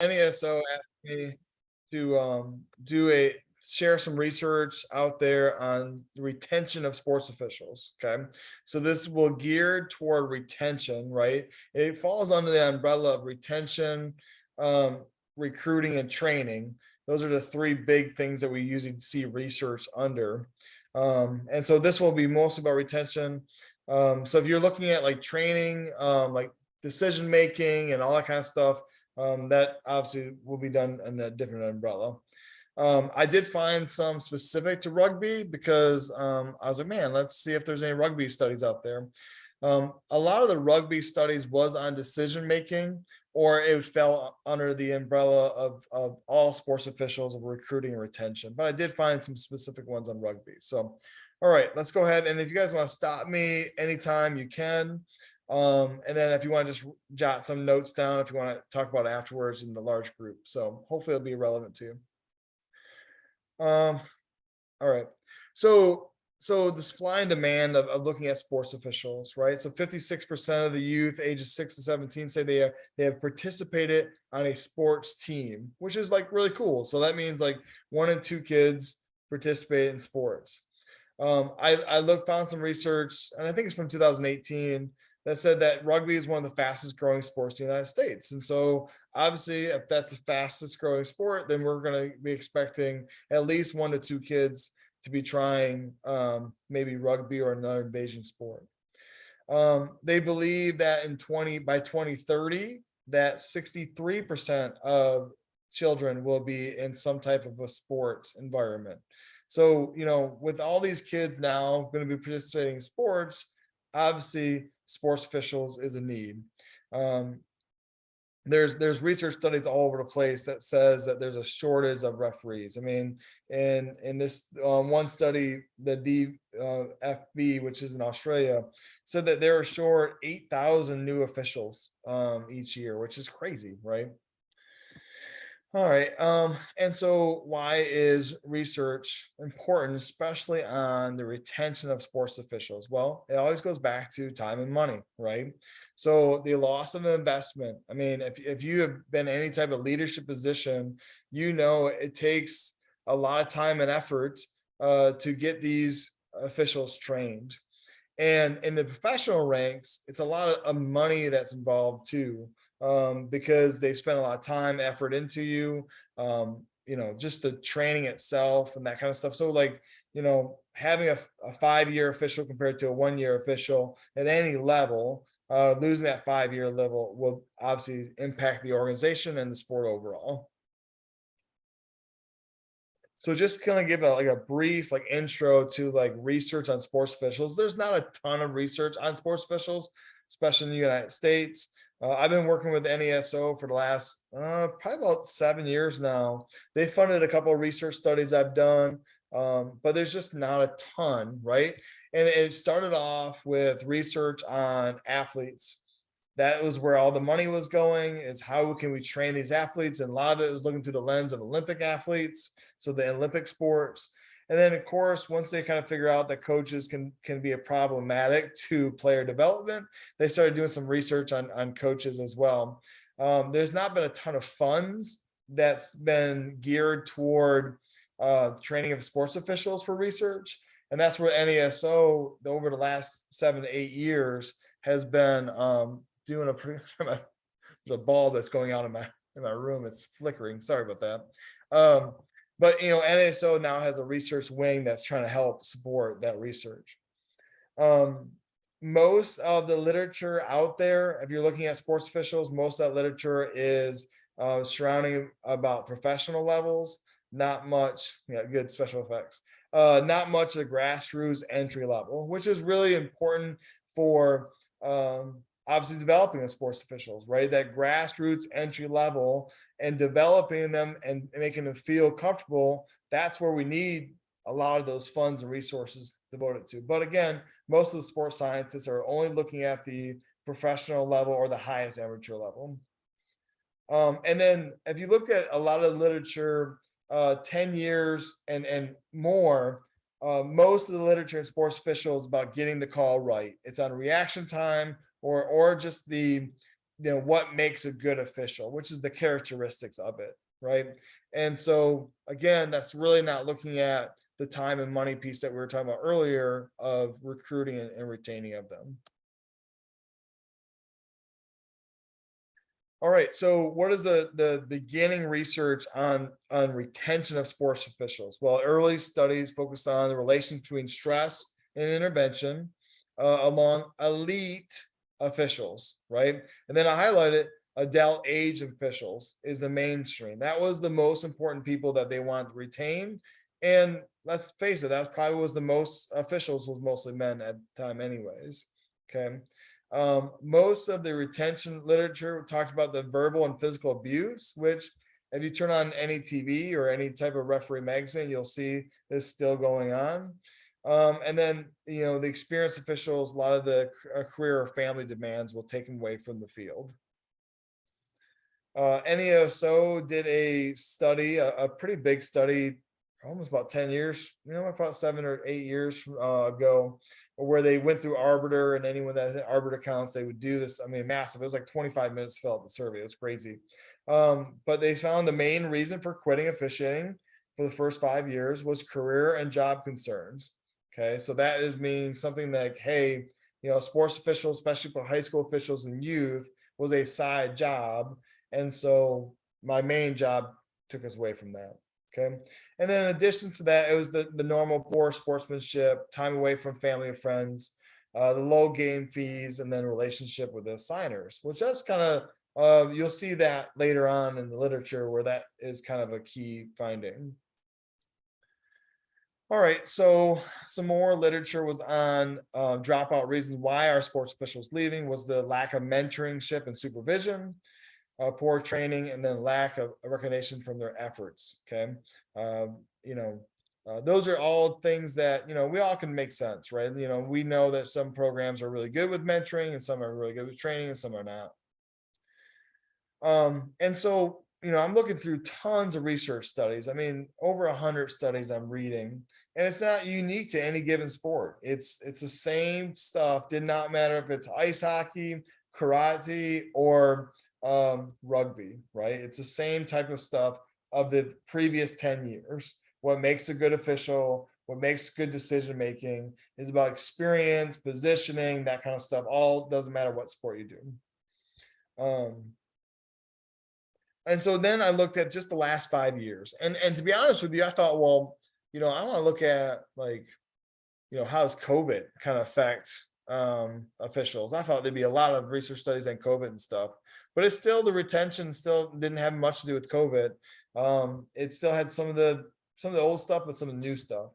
NESO asked me to share some research out there on the retention of sports officials. Okay. So this will geared toward retention, right? It falls under the umbrella of retention, um, recruiting, and training. Those are the three big things that we usually see research under. And so this will be mostly about retention. So if you're looking at like training, like decision making and all that kind of stuff, that obviously will be done in a different umbrella. I did find some specific to rugby because I was like, man, let's see if there's any rugby studies out there. A lot of the rugby studies was on decision making, or it fell under the umbrella of all sports officials of recruiting and retention. But I did find some specific ones on rugby. So, all right, let's go ahead. And if you guys want to stop me anytime, you can. And then if you want to just jot some notes down, if you want to talk about it afterwards in the large group. So hopefully it'll be relevant to you. All right. So the supply and demand of looking at sports officials, right? So 56% of the youth ages 6 to 17 say they have participated on a sports team, which is like really cool. So that means like 1 in 2 kids participate in sports. I found some research, and I think it's from 2018, that said that rugby is one of the fastest growing sports in the United States. And so obviously, if that's the fastest growing sport, then we're going to be expecting at least 1 to 2 kids to be trying maybe rugby or another invasion sport. They believe that by 2030, that 63% of children will be in some type of a sports environment. So, with all these kids now going to be participating in sports, obviously sports officials is a need. Um, there's research studies all over the place that says that there's a shortage of referees. I mean, in this one study, the DFB, which is in Australia, said that there are short 8,000 new officials each year, which is crazy, right? All right. And so why is research important, especially on the retention of sports officials? Well, it always goes back to time and money, right? So the loss of an investment. I mean, if you have been in any type of leadership position, it takes a lot of time and effort to get these officials trained. And in the professional ranks, it's a lot of money that's involved too, because they spend a lot of time, effort into you, just the training itself and that kind of stuff. So, like, having a 5-year official compared to a 1-year official at any level, losing that 5-year level will obviously impact the organization and the sport overall. So just kind of give a brief intro to research on sports officials. There's not a ton of research on sports officials, especially in the United States. I've been working with NESO for the last probably about 7 years now. They funded a couple of research studies I've done, but there's just not a ton, right? And it started off with research on athletes. That was where all the money was going, is how can we train these athletes? And a lot of it was looking through the lens of Olympic athletes, so the Olympic sports. And then of course, once they kind of figure out that coaches can be a problematic to player development, they started doing some research on coaches as well. There's not been a ton of funds that's been geared toward training of sports officials for research. And that's where NESO over the last 7 to 8 years has been doing the ball that's going on in my room. It's flickering. Sorry about that. But NSO now has a research wing that's trying to help support that research. Most of the literature out there, if you're looking at sports officials, most of that literature is surrounding about professional levels. Not much, good special effects. Not much of the grassroots entry level, which is really important for obviously developing the sports officials, right? That grassroots entry level and developing them and making them feel comfortable. That's where we need a lot of those funds and resources devoted to. But again, most of the sports scientists are only looking at the professional level or the highest amateur level. And then if you look at a lot of literature, 10 years and more, most of the literature in sports officials about getting the call right. It's on reaction time or just the what makes a good official, which is the characteristics of it, right? And so again, that's really not looking at the time and money piece that we were talking about earlier of recruiting and retaining of them. All right, so what is the beginning research on retention of sports officials? Well, early studies focused on the relation between stress and intervention among elite officials, right? And then I highlighted adult age officials is the mainstream. That was the most important people that they wanted to retain. And let's face it, that probably was the most officials was mostly men at the time, anyways. Okay. Most of the retention literature talked about the verbal and physical abuse, which if you turn on any TV or any type of referee magazine, you'll see is still going on. And then, the experienced officials, a lot of the career or family demands will take them away from the field. NESO did a study, a pretty big study, almost about 10 years, about 7 or 8 years ago, where they went through Arbiter, and anyone that had Arbiter accounts, they would do this. I mean, massive. It was like 25 minutes to fill out the survey. It was crazy. But they found the main reason for quitting officiating for the first 5 years was career and job concerns. Okay, so that is meaning something like, hey, sports officials, especially for high school officials and youth, was a side job. And so my main job took us away from that. Okay. And then in addition to that, it was the normal poor sportsmanship, time away from family and friends, the low game fees, and then relationship with the signers, which that's kind of, you'll see that later on in the literature where that is kind of a key finding. All right, so some more literature was on dropout reasons why our sports officials leaving was the lack of mentoringship and supervision, poor training, and then lack of recognition from their efforts. Okay. Those are all things that, we all can make sense, right? We know that some programs are really good with mentoring and some are really good with training and some are not. And so, I'm looking through tons of research studies. I mean, over 100 studies I'm reading, and it's not unique to any given sport. It's the same stuff. Did not matter if it's ice hockey, karate, or rugby, right? It's the same type of stuff of the previous 10 years. What makes a good official, what makes good decision making is about experience, positioning, that kind of stuff. All doesn't matter what sport you do. And so then I looked at just the last 5 years. And to be honest with you, I thought, well, I want to look at like, how does COVID kind of affect officials? I thought there'd be a lot of research studies on COVID and stuff, but it's still the retention still didn't have much to do with COVID. It still had some of the old stuff, but some of the new stuff.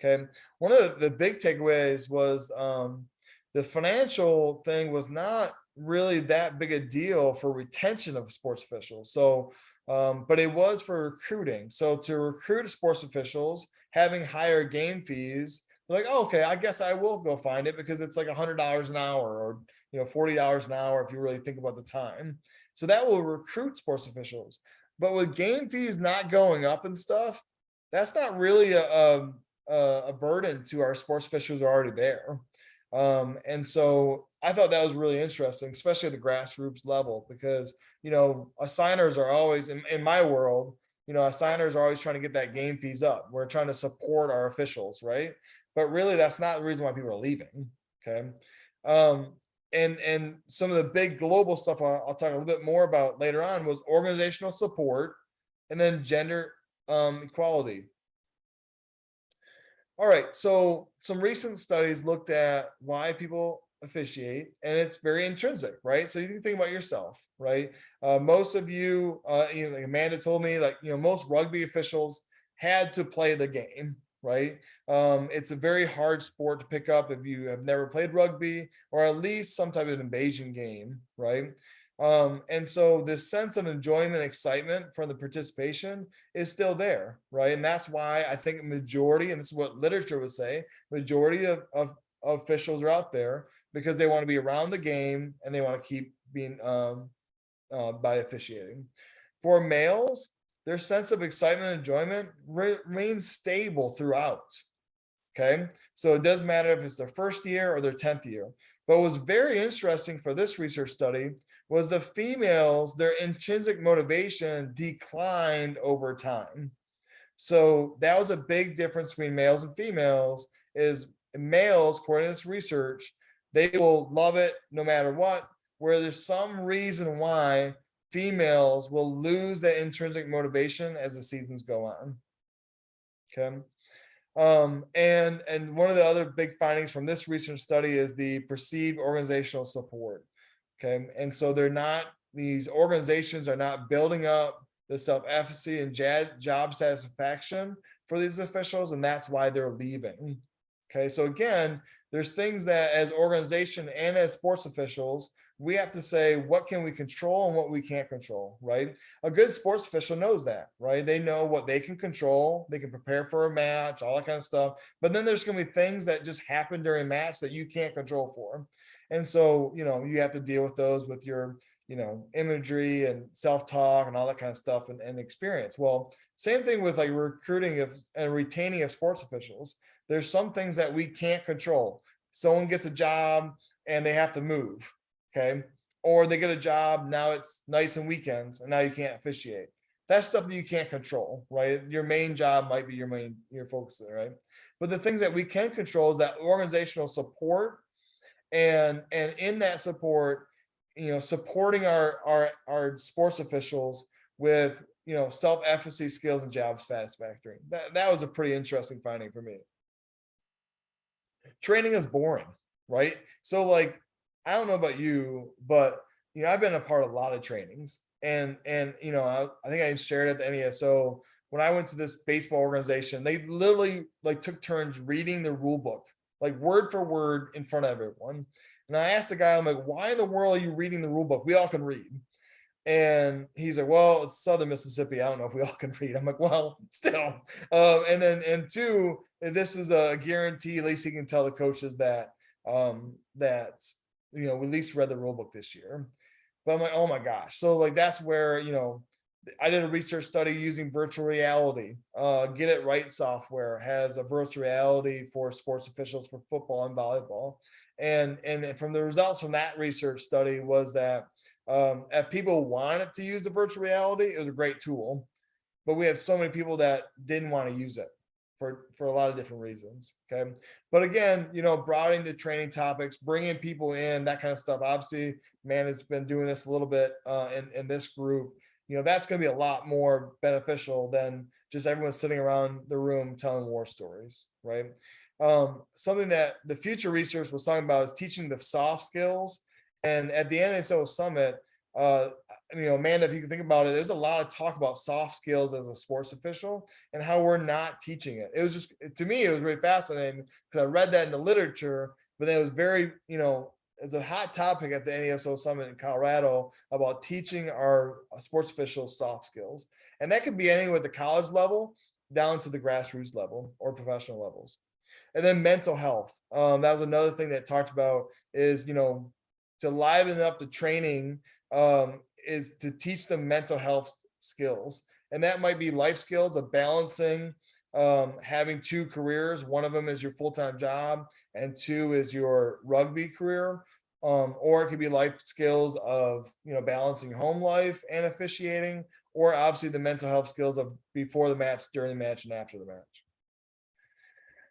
Okay. One of the big takeaways was the financial thing was not really that big a deal for retention of sports officials. So, but it was for recruiting. So to recruit sports officials, having higher game fees, they're like, oh, okay, I guess I will go find it because it's like $100 an hour or $40 an hour if you really think about the time. So that will recruit sports officials. But with game fees not going up and stuff, that's not really a burden to our sports officials who are already there. And so I thought that was really interesting, especially at the grassroots level, because, assigners are always in my world, assigners are always trying to get that game fees up. We're trying to support our officials, right? But really, that's not the reason why people are leaving. Okay. And some of the big global stuff I'll talk a little bit more about later on was organizational support and then gender equality. All right, so some recent studies looked at why people officiate, and it's very intrinsic, right? So you can think about yourself, right? Most of you, like Amanda told me, like, most rugby officials had to play the game, right? It's a very hard sport to pick up if you have never played rugby or at least some type of invasion game, right? And so this sense of enjoyment, excitement from the participation is still there, right? And that's why I think majority, and this is what literature would say, majority of officials are out there because they want to be around the game and they want to keep being by officiating. For males, their sense of excitement and enjoyment remains stable throughout. Okay, so it doesn't matter if it's their first year or their 10th year. But what was very interesting for this research study was the females, their intrinsic motivation declined over time. So that was a big difference between males and females. Is males, according to this research, they will love it no matter what, where there's some reason why females will lose that intrinsic motivation as the seasons go on. Okay. And one of the other big findings from this research study is the perceived organizational support. Okay. And so these organizations are not building up the self-efficacy and job satisfaction for these officials, and that's why they're leaving. Okay. So again, there's things that as organization and as sports officials, we have to say what can we control and what we can't control, right? A good sports official knows that, right? They know what they can control. They can prepare for a match, all that kind of stuff. But then there's going to be things that just happen during match that you can't control for. And so, you have to deal with those with your, imagery and self-talk and all that kind of stuff and experience. Well, same thing with like recruiting and retaining of sports officials. There's some things that we can't control. Someone gets a job and they have to move. Okay. Or they get a job, now it's nights and weekends, and now you can't officiate. That's stuff that you can't control, right? Your main job might be your focus, right? But the things that we can control is that organizational support, and in that support, supporting our sports officials with self-efficacy skills and job satisfaction. That was a pretty interesting finding for me. Training is boring, right? So like, I don't know about you, but I've been a part of a lot of trainings, and I think I shared at the NESO when I went to this baseball organization, they literally like took turns reading the rule book, like word for word in front of everyone. And I asked the guy, I'm like, why in the world are you reading the rule book? We all can read. And he's like, well, it's Southern Mississippi. I don't know if we all can read. I'm like, well, still. And two, this is a guarantee. At least he can tell the coaches that we at least read the rule book this year. But I'm like, oh my gosh. So like that's where I did a research study using virtual reality. Get It Right software has a virtual reality for sports officials for football and volleyball. And from the results from that research study was that if people wanted to use the virtual reality, it was a great tool. But we had so many people that didn't want to use it for a lot of different reasons. Okay. But again, broadening the training topics, bringing people in, that kind of stuff. Obviously, man has been doing this a little bit in this group. That's going to be a lot more beneficial than just everyone sitting around the room telling war stories, right? Something that the future research was talking about is teaching the soft skills. And at the NSO Summit, Amanda, if you can think about it, there's a lot of talk about soft skills as a sports official and how we're not teaching it. It was just, to me, it was really fascinating because I read that in the literature, but then it was very, it's a hot topic at the NESO Summit in Colorado about teaching our sports officials soft skills. And that could be anywhere at the college level down to the grassroots level or professional levels. And then mental health. That was another thing that talked about is, to liven up the training is to teach them mental health skills. And that might be life skills of balancing, having two careers. One of them is your full-time job and two is your rugby career. Or it could be life skills of, balancing home life and officiating, or obviously the mental health skills of before the match, during the match, and after the match.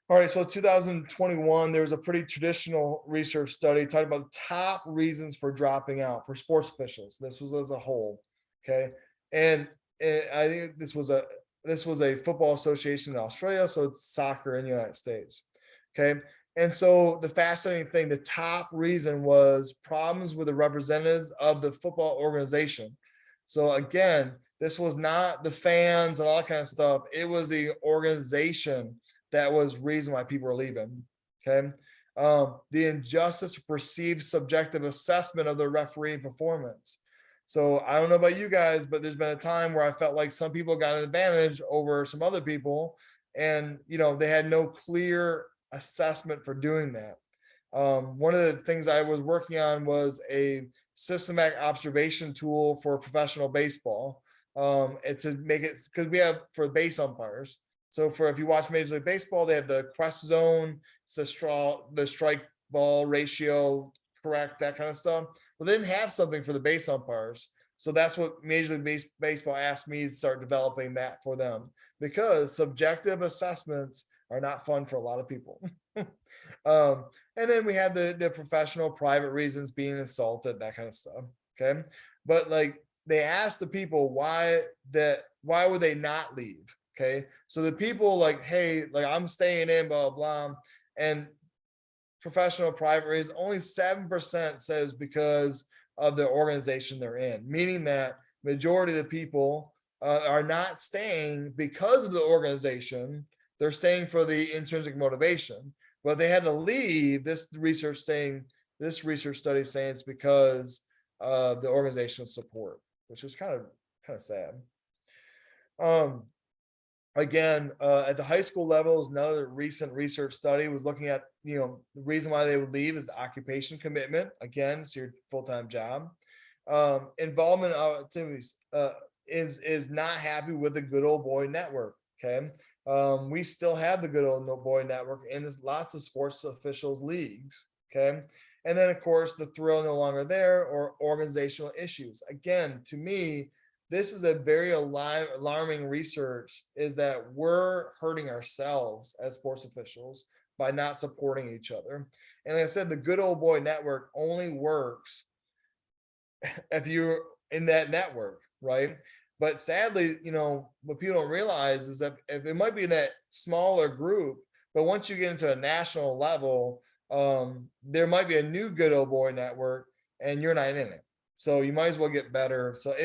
All right, so 2021, there was a pretty traditional research study talking about the top reasons for dropping out for sports officials. This was as a whole, okay? And I think this was a football association in Australia, so it's soccer in the United States, okay? And so the fascinating thing, the top reason was problems with the representatives of the football organization. So again, this was not the fans and all that kind of stuff. It was the organization that was reason why people were leaving. Okay. The injustice of perceived subjective assessment of the referee performance. So I don't know about you guys, but there's been a time where I felt like some people got an advantage over some other people, and they had no clear assessment for doing that. One of the things I was working on was a systematic observation tool for professional baseball, and to make it, because we have for base umpires. So if you watch Major League Baseball, they have the quest zone, it's the strike ball ratio, correct, that kind of stuff. Well, they didn't have something for the base umpires. So that's what Major League Baseball asked me to start developing that for them, because subjective assessments are not fun for a lot of people. And then we had the professional private reasons, being insulted, that kind of stuff. Okay. But like, they asked the people why would they not leave? Okay. So the people like, hey, like, I'm staying in, blah, blah, blah. And professional private reasons, only 7% says because of the organization they're in, meaning that majority of the people are not staying because of the organization. They're staying for the intrinsic motivation, but they had to leave. This research study is saying it's because of the organizational support, which is kind of sad. Again, at the high school levels, another recent research study was looking at, the reason why they would leave is occupation commitment. Again, it's your full-time job. Involvement activities, is not happy with the good old boy network. Okay. We still have the good old boy network, and there's lots of sports officials leagues. Okay. And then of course the thrill no longer there, or organizational issues. Again, to me, this is a very alarming research, is that we're hurting ourselves as sports officials by not supporting each other. And like I said, the good old boy network only works if you're in that network, right? But sadly, what people don't realize is that if it might be in that smaller group, but once you get into a national level, there might be a new good old boy network and you're not in it. So you might as well get better. So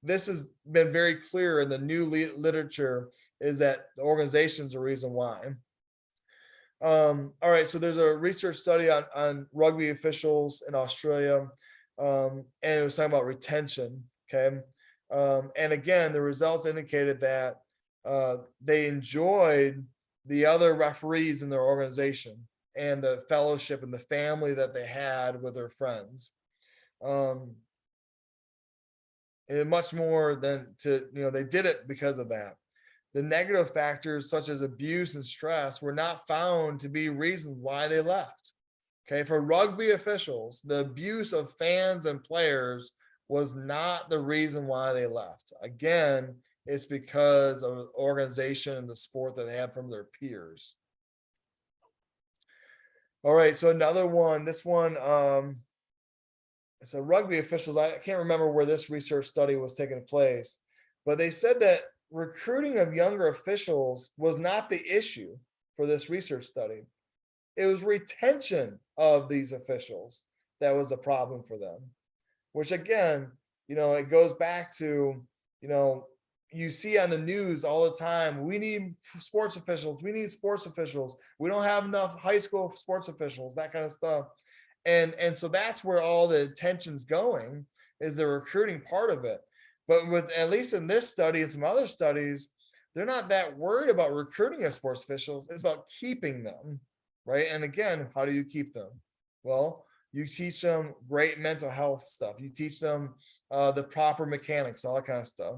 this has been very clear in the new literature, is that the organization's the reason why. All right, so there's a research study on rugby officials in Australia, and it was talking about retention. Okay. And again, the results indicated that they enjoyed the other referees in their organization, and the fellowship and the family that they had with their friends. And much more than they did it because of that. The negative factors such as abuse and stress were not found to be reasons why they left. Okay, for rugby officials, the abuse of fans and players was not the reason why they left. Again, it's because of the organization and the sport that they have from their peers. All right, so another one, this one, so rugby officials, I can't remember where this research study was taking place, but they said that recruiting of younger officials was not the issue for this research study. It was retention of these officials that was the problem for them, which again, it goes back to, you see on the news all the time, we need sports officials, we need sports officials, we don't have enough high school sports officials, that kind of stuff. And so that's where all the attention's going, is the recruiting part of it. But with, at least in this study and some other studies, they're not that worried about recruiting as sports officials. It's about keeping them, right? And again, how do you keep them? Well, you teach them great mental health stuff. You teach them the proper mechanics, all that kind of stuff.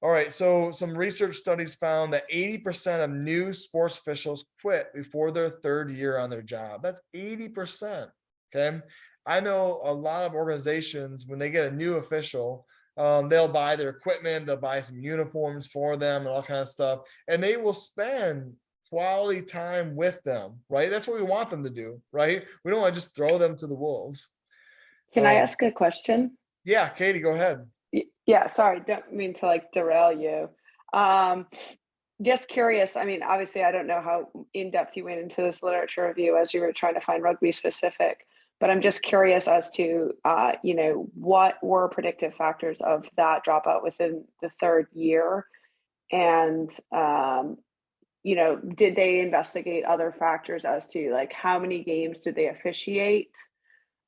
All right, so some research studies found that 80% of new sports officials quit before their third year on their job. That's 80%. Okay. I know a lot of organizations, when they get a new official, they'll buy their equipment, they'll buy some uniforms for them and all kind of stuff, and they will spend quality time with them, right? That's what we want them to do, right? We don't want to just throw them to the wolves. Can I ask a question? Yeah, Katie, go ahead. Yeah, sorry, don't mean to like derail you. Just curious. I mean, obviously, I don't know how in depth you went into this literature review as you were trying to find rugby specific, but I'm just curious as to, what were predictive factors of that dropout within the third year, and did they investigate other factors as to like how many games did they officiate?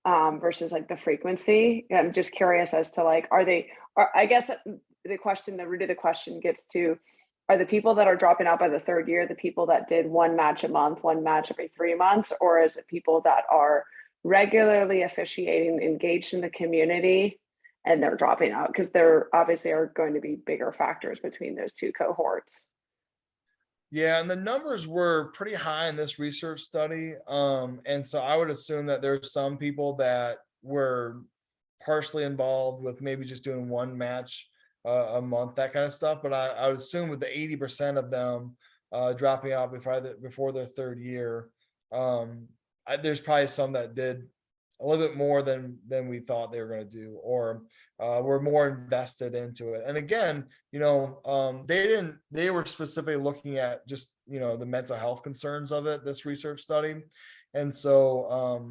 Versus like the frequency. I'm just curious as to like, I guess the root of the question gets to, are the people that are dropping out by the third year the people that did one match a month, one match every 3 months, or is it people that are regularly officiating, engaged in the community, and they're dropping out? Because there obviously are going to be bigger factors between those two cohorts. Yeah, and the numbers were pretty high in this research study. And so I would assume that there's some people that were partially involved with maybe just doing one match a month, that kind of stuff. But I would assume with the 80% of them dropping out before their third year, there's probably some that did a little bit more than we thought they were going to do, or were more invested into it. And again, they were specifically looking at just the mental health concerns of it, this research study. And so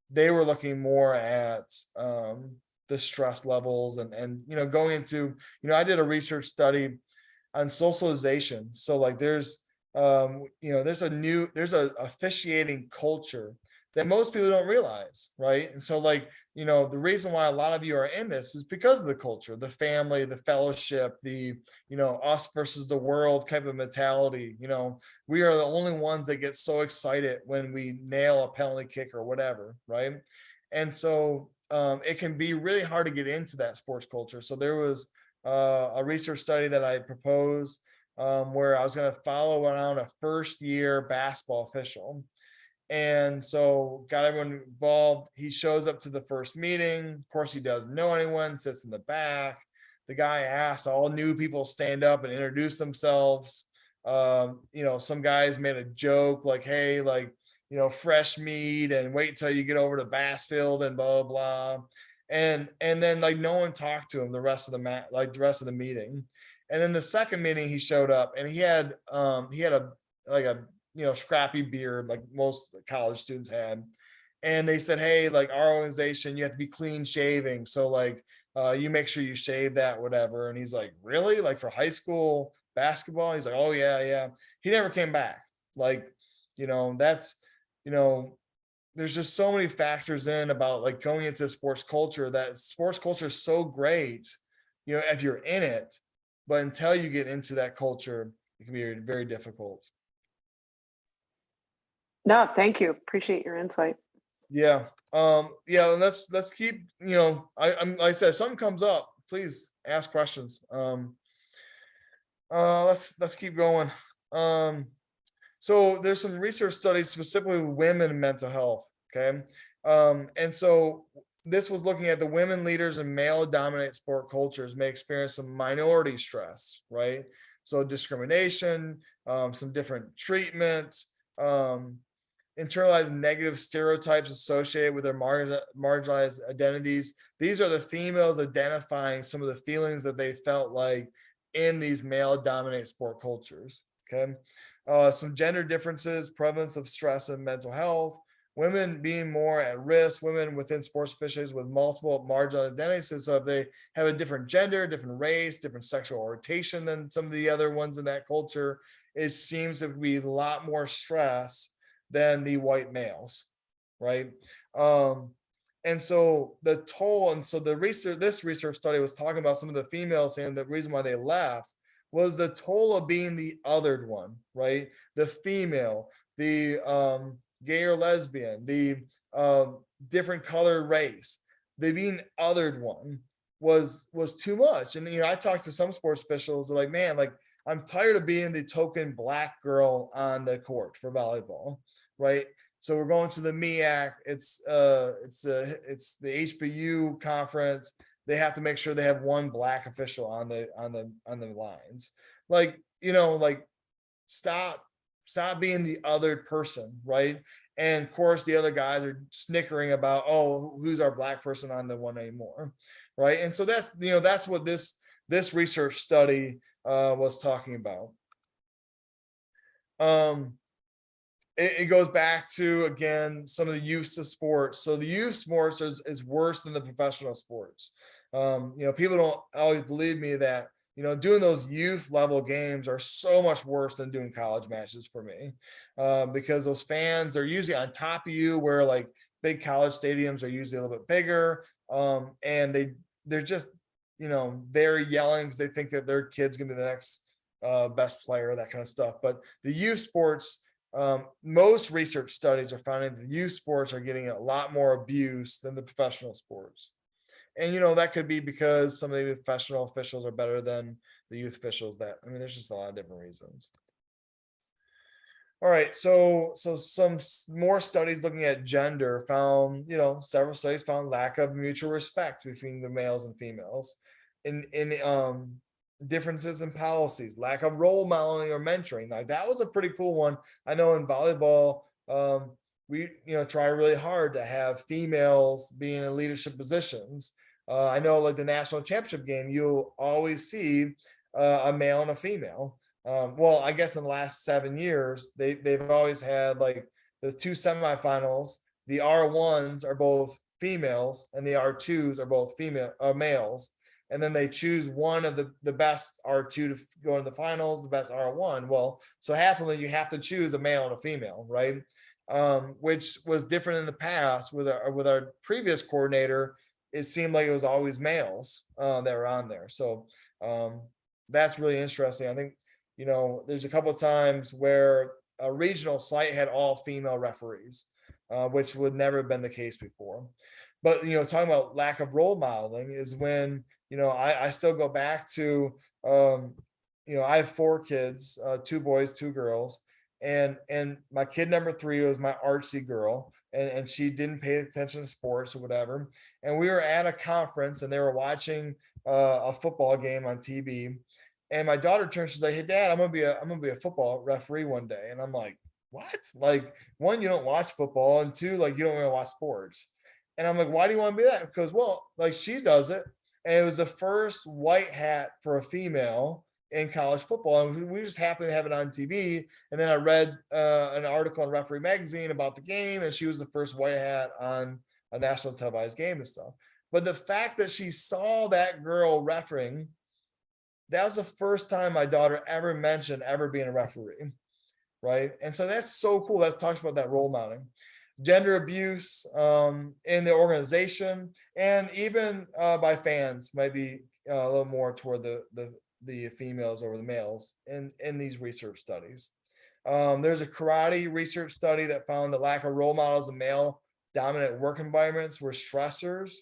they were looking more at the stress levels, and going into, I did a research study on socialization. So like there's there's a officiating culture that most people don't realize, right? And so like, the reason why a lot of you are in this is because of the culture, the family, the fellowship, the, us versus the world type of mentality. We are the only ones that get so excited when we nail a penalty kick or whatever, right? And so it can be really hard to get into that sports culture. So there was a research study that I proposed where I was going to follow around a first year basketball official. And so got everyone involved. He shows up to the first meeting. Of course, he doesn't know anyone, sits in the back. The guy asks all new people stand up and introduce themselves. Some guys made a joke like, hey, like, fresh meat and wait till you get over to Bassfield and blah, blah. And then like no one talked to him the rest of the meeting. And then the second meeting he showed up and he had a scrappy beard like most college students had. And they said, hey, like our organization, you have to be clean shaving. So like you make sure you shave that, whatever. And he's like, really? Like for high school basketball? He's like, oh yeah. He never came back. Like, that's, there's just so many factors in about like going into sports culture, that sports culture is so great, if you're in it, but until you get into that culture, it can be very difficult. No, thank you. Appreciate your insight. Yeah. And let's keep, I'm like I said, if something comes up, please ask questions. Let's keep going. So there's some research studies specifically with women mental health. Okay. And so this was looking at the women leaders in male dominated sport cultures may experience some minority stress, right? So discrimination, some different treatments, internalized negative stereotypes associated with their marginalized identities. These are the females identifying some of the feelings that they felt like in these male dominated sport cultures. Okay. Some gender differences, prevalence of stress and mental health, women being more at risk, women within sports officials with multiple marginal identities. So if they have a different gender, different race, different sexual orientation than some of the other ones in that culture, it seems to be a lot more stress than the white males, right? And so the toll, and so this research study was talking about some of the females saying the reason why they left was the toll of being the othered one, right? The female, the gay or lesbian, the different colored race, the being othered one was too much. And I talked to some sports officials, they're like, man, like I'm tired of being the token black girl on the court for volleyball, right? So we're going to the MEAC. It's the HBU conference. They have to make sure they have one black official on the lines. Like, like stop being the other person, right? And of course, the other guys are snickering about, oh, who's our black person on the one anymore, right? And so that's what this research study was talking about. It goes back to, again, some of the youth of sports. So the youth sports is worse than the professional sports. People don't always believe me that, doing those youth level games are so much worse than doing college matches for me, because those fans are usually on top of you, where like big college stadiums are usually a little bit bigger. And they're just, they're yelling because they think that their kid's gonna be the next best player, that kind of stuff. But the youth sports, most research studies are finding that youth sports are getting a lot more abuse than the professional sports. And that could be because some of the professional officials are better than the youth officials. There's just a lot of different reasons. All right, so some more studies looking at gender found, several studies found lack of mutual respect between the males and females, in differences in policies, lack of role modeling or mentoring. Like that was a pretty cool one. I know in volleyball, we try really hard to have females being in leadership positions. I know like the national championship game, you'll always see a male and a female. Well, I guess in the last 7 years, they've always had like the two semifinals. The R1s are both females, and the R2s are both males. And then they choose one of the best R2 to go into the finals, the best R1. Well, so happily you have to choose a male and a female, right? Which was different in the past with our previous coordinator. It seemed like it was always males that were on there. So that's really interesting. I think there's a couple of times where a regional site had all female referees, which would never have been the case before. But talking about lack of role modeling is when I still go back to I have 4 kids, 2 boys, 2 girls, and my kid number 3 was my artsy girl, and she didn't pay attention to sports or whatever. And we were at a conference, and they were watching a football game on TV. And my daughter turns, she's like, "Hey dad, I'm gonna be a football referee one day." And I'm like, "What?" Like, one, you don't watch football, and 2, like you don't really watch sports. And I'm like, "Why do you want to be that?" Because, well, like she does it. And it was the first white hat for a female in college football. And we just happened to have it on TV. And then I read an article in Referee Magazine about the game, and she was the first white hat on a national televised game and stuff. But the fact that she saw that girl refereeing, that was the first time my daughter ever mentioned ever being a referee, right? And so that's so cool. That talks about that role modeling. Gender abuse in the organization, and even by fans, might be a little more toward the females over the males in these research studies. There's a karate research study that found the lack of role models in male dominant work environments were stressors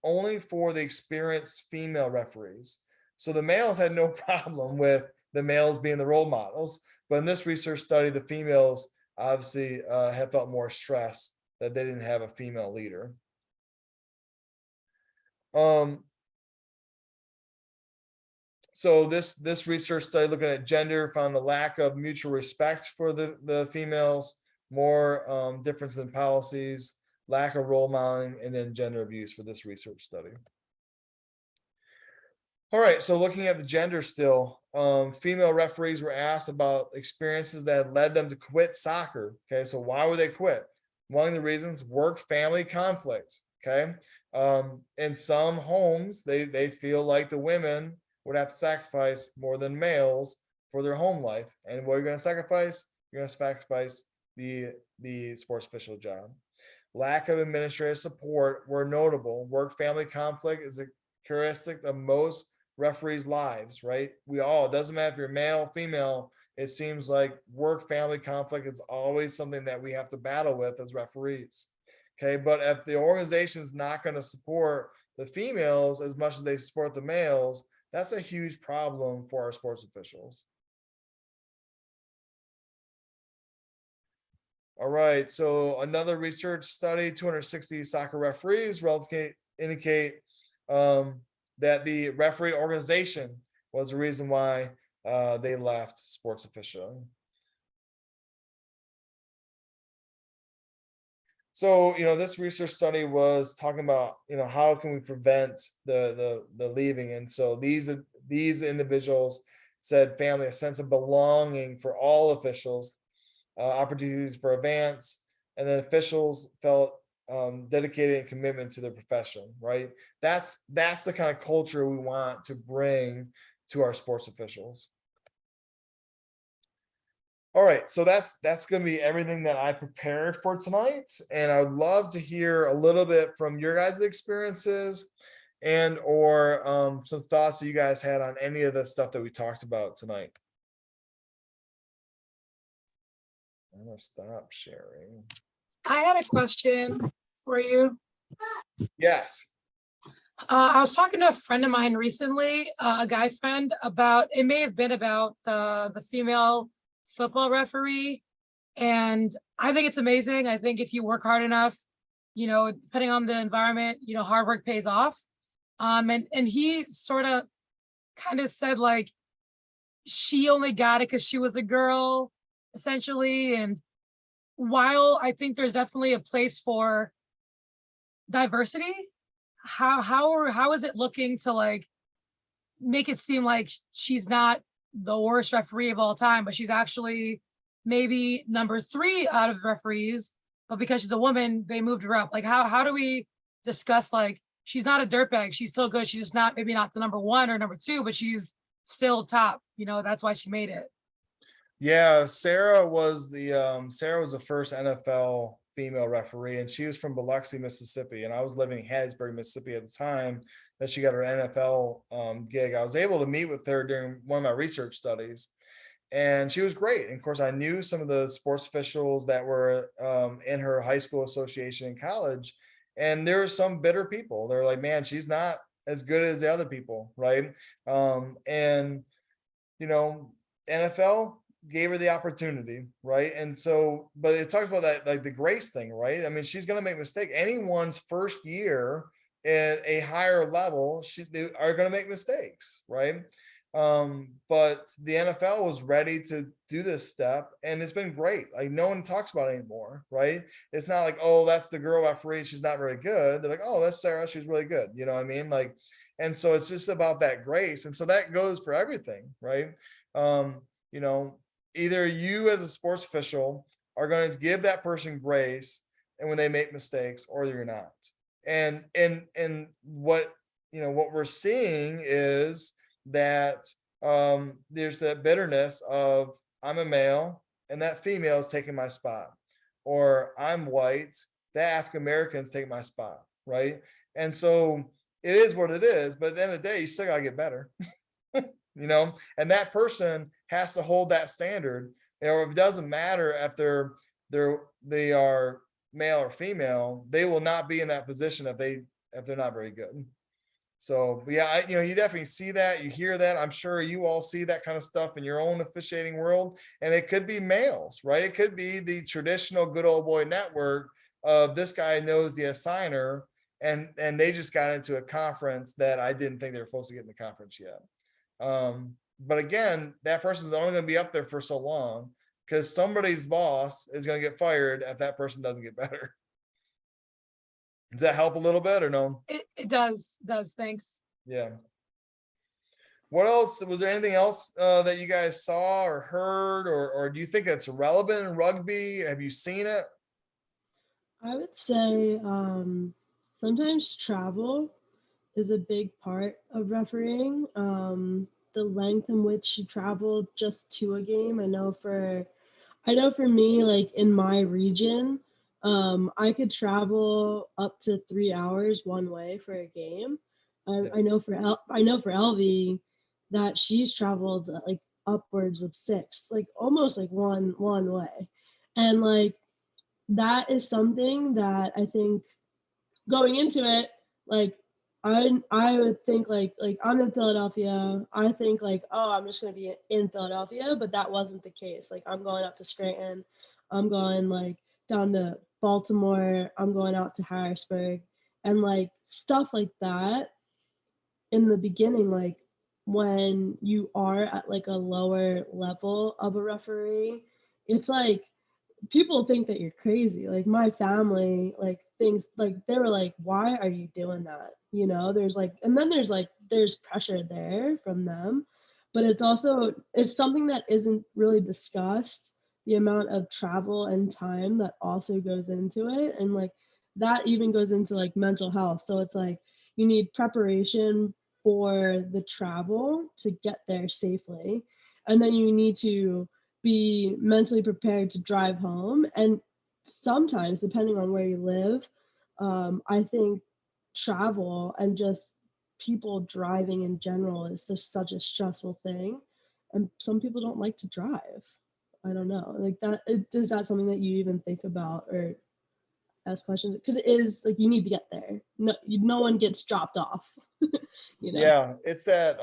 only for the experienced female referees. So the males had no problem with the males being the role models, but in this research study, the females obviously have felt more stress that they didn't have a female leader. So this research study looking at gender found a lack of mutual respect for the females, more difference in policies, lack of role modeling, and then gender abuse for this research study. All right, so looking at the gender still, female referees were asked about experiences that led them to quit soccer. Okay, so why would they quit? One of the reasons, work family conflict. Okay, in some homes, they feel like the women would have to sacrifice more than males for their home life. And what are you going to sacrifice? You're going to sacrifice the sports official job. Lack of administrative support were notable. Work family conflict is a characteristic of most referees' lives, right? It doesn't matter if you're male, female, it seems like work family conflict is always something that we have to battle with as referees. Okay, but if the organization is not going to support the females as much as they support the males, that's a huge problem for our sports officials. All right, so another research study, 260 soccer referees indicate that the referee organization was the reason why they left sports officialing. So, this research study was talking about, how can we prevent the leaving? And so these individuals said family, a sense of belonging for all officials, opportunities for advance, and then officials felt dedicated and commitment to their profession, right? That's the kind of culture we want to bring to our sports officials. All right, so that's going to be everything that I prepared for tonight, and I would love to hear a little bit from your guys' experiences and or some thoughts that you guys had on any of the stuff that we talked about tonight. I'm gonna stop sharing. I had a question for you. Yes. I was talking to a friend of mine recently, a guy friend, about, it may have been about the female football referee. And I think it's amazing. I think if you work hard enough, depending on the environment, hard work pays off. And he sort of kind of said like she only got it because she was a girl, essentially. And while I think there's definitely a place for diversity, how is it looking to like make it seem like she's not the worst referee of all time, but she's actually maybe number 3 out of referees, but because she's a woman, they moved her up. Like how do we discuss like she's not a dirtbag, she's still good, she's just not maybe not the number 1 or number 2, but she's still top, that's why she made it. Yeah, Sarah was the first NFL female referee, and she was from Biloxi, Mississippi, and I was living in Hattiesburg, Mississippi at the time that she got her NFL gig. I was able to meet with her during one of my research studies, and she was great. And of course, I knew some of the sports officials that were in her high school association in college, and there were some bitter people. They're like, man, she's not as good as the other people, right? And NFL gave her the opportunity, right? And so, but it talks about that, like the grace thing, right? I mean, she's going to make a mistake. Anyone's first year at a higher level, they are going to make mistakes, right? But the NFL was ready to do this step, and it's been great. Like no one talks about it anymore, right? It's not like, oh, that's the girl referee, she's not very good. They're like, oh, that's Sarah, she's really good. You know what I mean? Like, and so it's just about that grace. And so that goes for everything, right? Either you as a sports official are going to give that person grace and when they make mistakes, or you're not. And what we're seeing is that there's that bitterness of I'm a male and that female is taking my spot, or I'm white, that African American's taking my spot, right? And so it is what it is, but at the end of the day, you still gotta get better. And that person has to hold that standard. It doesn't matter if they are male or female, they will not be in that position if they're not very good. So yeah, you definitely see that, you hear that. I'm sure you all see that kind of stuff in your own officiating world, and it could be males, right? It could be the traditional good old boy network of this guy knows the assigner, and they just got into a conference that I didn't think they were supposed to get in the conference yet. But again, that person's only going to be up there for so long because somebody's boss is going to get fired if that person doesn't get better. Does that help a little bit or no? It does. Thanks. Yeah. What else? Was there anything else that you guys saw or heard, or do you think that's relevant in rugby? Have you seen it? I would say sometimes travel is a big part of refereeing. The length in which you travel just to a game. I know for me, like in my region, I could travel up to 3 hours one way for a game. I know for Elvie that she's traveled like upwards of 6, like almost like one way, and like that is something that I think going into it, like I would think like I'm in Philadelphia. I think like, oh, I'm just gonna be in Philadelphia, but that wasn't the case. Like I'm going up to Scranton, I'm going like down to Baltimore, I'm going out to Harrisburg, and like stuff like that. In the beginning, like when you are at like a lower level of a referee, it's like people think that you're crazy. Like my family, like things like they were like, why are you doing that? There's like, and then there's pressure there from them, but it's something that isn't really discussed, the amount of travel and time that also goes into it. And like that even goes into like mental health. So it's like you need preparation for the travel to get there safely. And then you need to be mentally prepared to drive home. And sometimes, depending on where you live, I think travel and just people driving in general is just such a stressful thing. And some people don't like to drive. I don't know. Like that, is that something that you even think about or ask questions? Because it is like you need to get there. No one gets dropped off. Yeah, it's that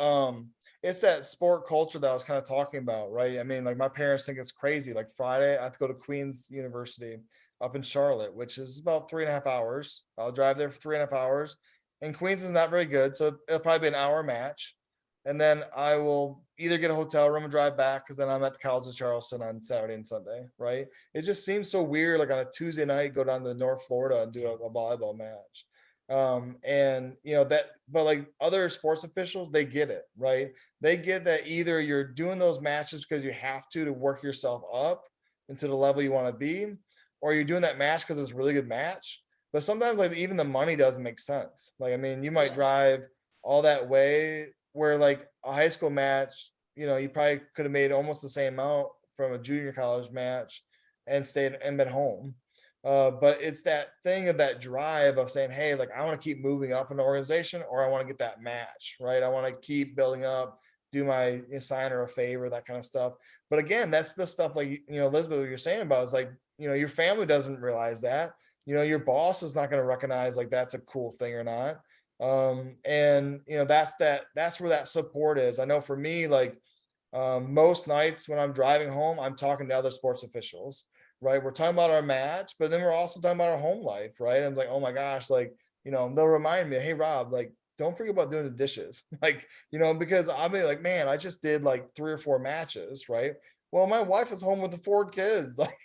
it's that sport culture that I was kind of talking about, right? I mean, like my parents think it's crazy. Like Friday, I have to go to Queen's University up in Charlotte, which is about 3.5 hours. I'll drive there for 3.5 hours. And Queens is not very good, so it'll probably be an hour match. And then I will either get a hotel room and drive back because then I'm at the College of Charleston on Saturday and Sunday, right? It just seems so weird, like on a Tuesday night, go down to North Florida and do a volleyball match. And that, but like other sports officials, they get it, right? They get that either you're doing those matches because you have to work yourself up into the level you want to be, or you're doing that match because it's a really good match. But sometimes like even the money doesn't make sense. Like, I mean, you might drive all that way where like a high school match, you probably could have made almost the same amount from a junior college match and stayed and been home. But it's that thing of that drive of saying, hey, like I want to keep moving up in the organization, or I want to get that match, right? I want to keep building up, do my sign or a favor, that kind of stuff. But again, that's the stuff like, Elizabeth, what you're saying about is like, your family doesn't realize that, your boss is not going to recognize like that's a cool thing or not. And that's where that support is. I know for me, like most nights when I'm driving home, I'm talking to other sports officials, right? We're talking about our match, but then we're also talking about our home life, right? I'm like, oh my gosh, like, they'll remind me, hey Rob, like, don't forget about doing the dishes. Like, because I'll be like, man, I just did like 3 or 4 matches, right? Well, my wife is home with the 4 kids. Like,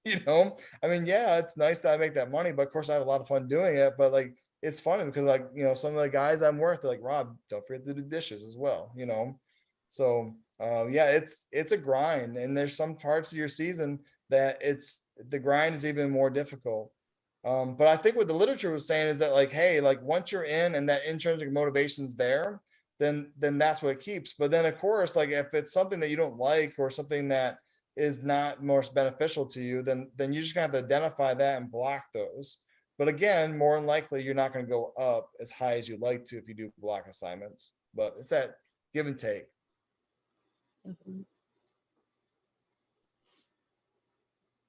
I mean, yeah, it's nice that I make that money, but of course I have a lot of fun doing it. But like, it's funny because like, some of the guys I'm with, they're like, Rob, don't forget to do dishes as well, So yeah, it's a grind, and there's some parts of your season that the grind is even more difficult. But I think what the literature was saying is that like, hey, like once you're in and that intrinsic motivation is there, then that's what it keeps. But then of course, like if it's something that you don't like or something that is not most beneficial to you, then you just have to identify that and block those. But again, more than likely, you're not going to go up as high as you'd like to if you do block assignments. But it's that give and take. Definitely.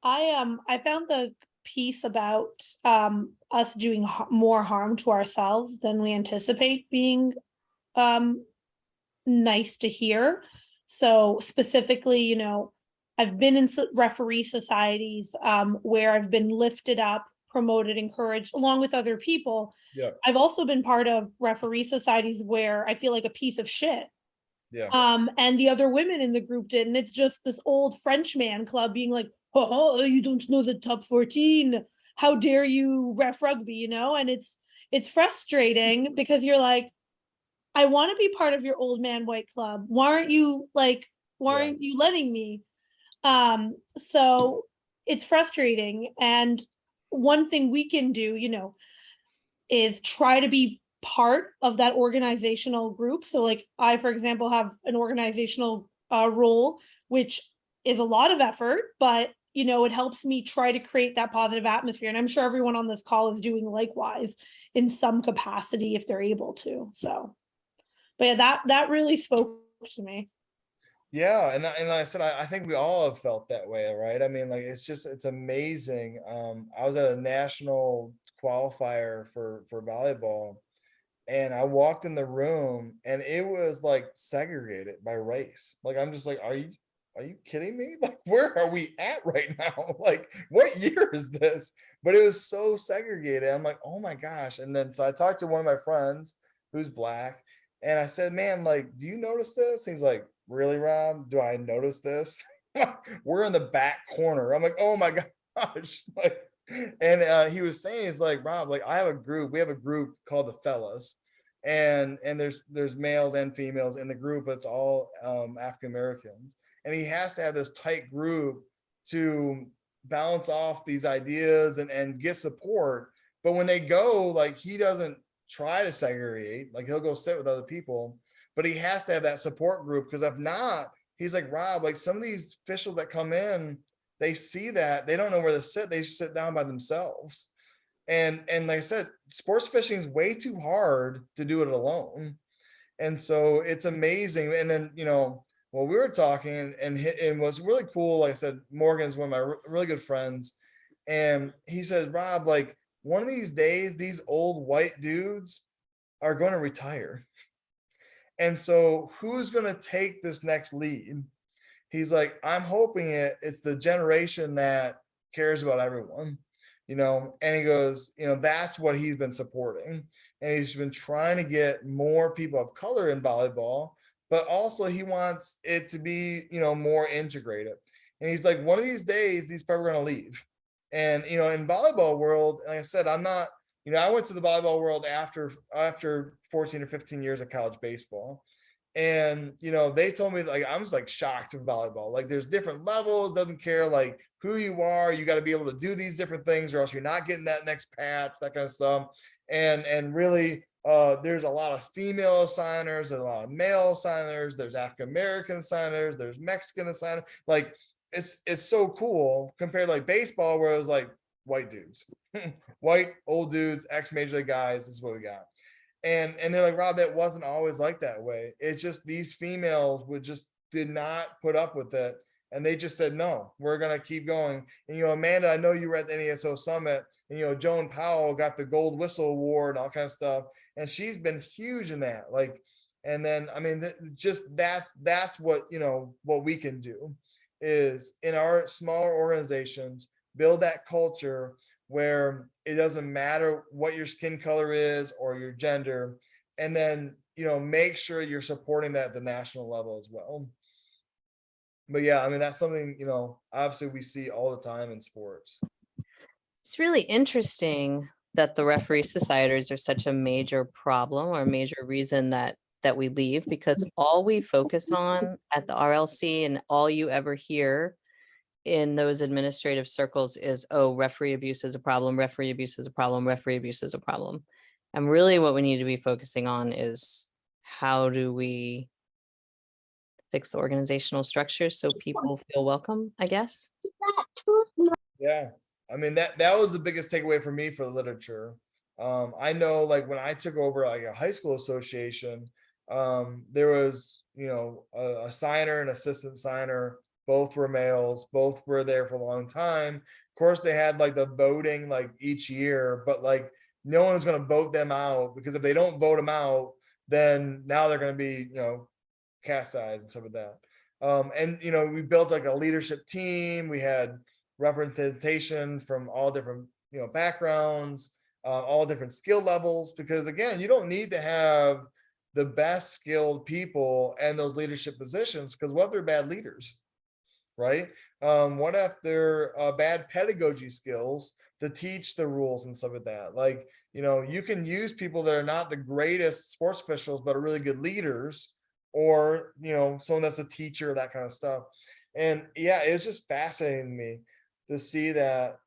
I found the piece about us doing more harm to ourselves than we anticipate being nice to hear. So specifically, I've been in referee societies where I've been lifted up, promoted, encouraged along with other people. Yeah. I've also been part of referee societies where I feel like a piece of shit. Yeah. And the other women in the group did, and it's just this old French man club being like, oh, you don't know the top 14. How dare you ref rugby, and it's frustrating because you're like, I want to be part of your old man white club. Why aren't you letting me? So it's frustrating. And one thing we can do, is try to be part of that organizational group. So like I, for example, have an organizational role, which is a lot of effort, but it helps me try to create that positive atmosphere. And I'm sure everyone on this call is doing likewise in some capacity if they're able to. So, but yeah, that really spoke to me. Yeah, and like I said, I think we all have felt that way, right? I mean, like it's amazing. I was at a national qualifier for volleyball, and I walked in the room, and it was like segregated by race. Like I'm just like, are you kidding me? Like, where are we at right now? Like, what year is this? But it was so segregated. I'm like, oh my gosh. And then so I talked to one of my friends who's Black, and I said, man, like, do you notice this? He's like, really, Rob? Do I notice this? We're in the back corner. I'm like, oh my gosh. Like, and he was saying, he's like, Rob, like we have a group called the Fellas. And there's males and females in the group, but it's all African Americans. And he has to have this tight group to bounce off these ideas and get support. But when they go, like he doesn't try to segregate, like he'll go sit with other people, but he has to have that support group, because if not, he's like, Rob, like some of these officials that come in, they see that they don't know where to sit, they sit down by themselves. And like I said, sports fishing is way too hard to do it alone. And so it's amazing. And then, well, we were talking and what's really cool, like I said, Morgan's one of my really good friends. And he says, Rob, like one of these days, these old white dudes are going to retire. And so who's going to take this next lead? He's like, I'm hoping it's the generation that cares about everyone, and he goes, that's what he's been supporting. And he's been trying to get more people of color in volleyball, but also he wants it to be, more integrated. And he's like, one of these days, these people are going to leave. And, in volleyball world, like I said, I'm not, I went to the volleyball world after 14 or 15 years of college baseball. And they told me, like, I was like shocked in volleyball. Like, there's different levels, doesn't care like who you are, you got to be able to do these different things, or else you're not getting that next patch, that kind of stuff. And really, there's a lot of female signers, there's a lot of male signers, there's African American signers, there's Mexican signers. Like, it's so cool compared to like baseball, where it was like white dudes, white old dudes, ex-major league guys. This is what we got. And they're like, Rob, that wasn't always like that way. It's just these females did not put up with it. And they just said, no, we're going to keep going. And, Amanda, I know you were at the NASO summit, and, Joan Powell got the gold whistle award and all kind of stuff. And she's been huge in that. Like, and then, I mean, that's what, what we can do is in our smaller organizations, build that culture where it doesn't matter what your skin color is or your gender, and then make sure you're supporting that at the national level as well. But yeah, I mean, that's something obviously we see all the time in sports. It's really interesting that the referee societies are such a major problem or a major reason that we leave, because all we focus on at the RLC and all you ever hear in those administrative circles is, oh, referee abuse is a problem, referee abuse is a problem, referee abuse is a problem. And really what we need to be focusing on is, how do we fix the organizational structure so people feel welcome, I guess. Yeah, I mean, that was the biggest takeaway for me for the literature. I know, like, when I took over like a high school association, there was a signer and assistant signer. Both were males, both were there for a long time. Of course, they had like the voting like each year, but like no one was going to vote them out, because if they don't vote them out, then now they're going to be, chastised and stuff like that. And we built like a leadership team. We had representation from all different, backgrounds, all different skill levels, because again, you don't need to have the best skilled people in those leadership positions, because what if they're bad leaders? Right? What if they're bad pedagogy skills to teach the rules and stuff like that? Like, you can use people that are not the greatest sports officials, but are really good leaders, or, someone that's a teacher, that kind of stuff. And yeah, it's just fascinating to me to see that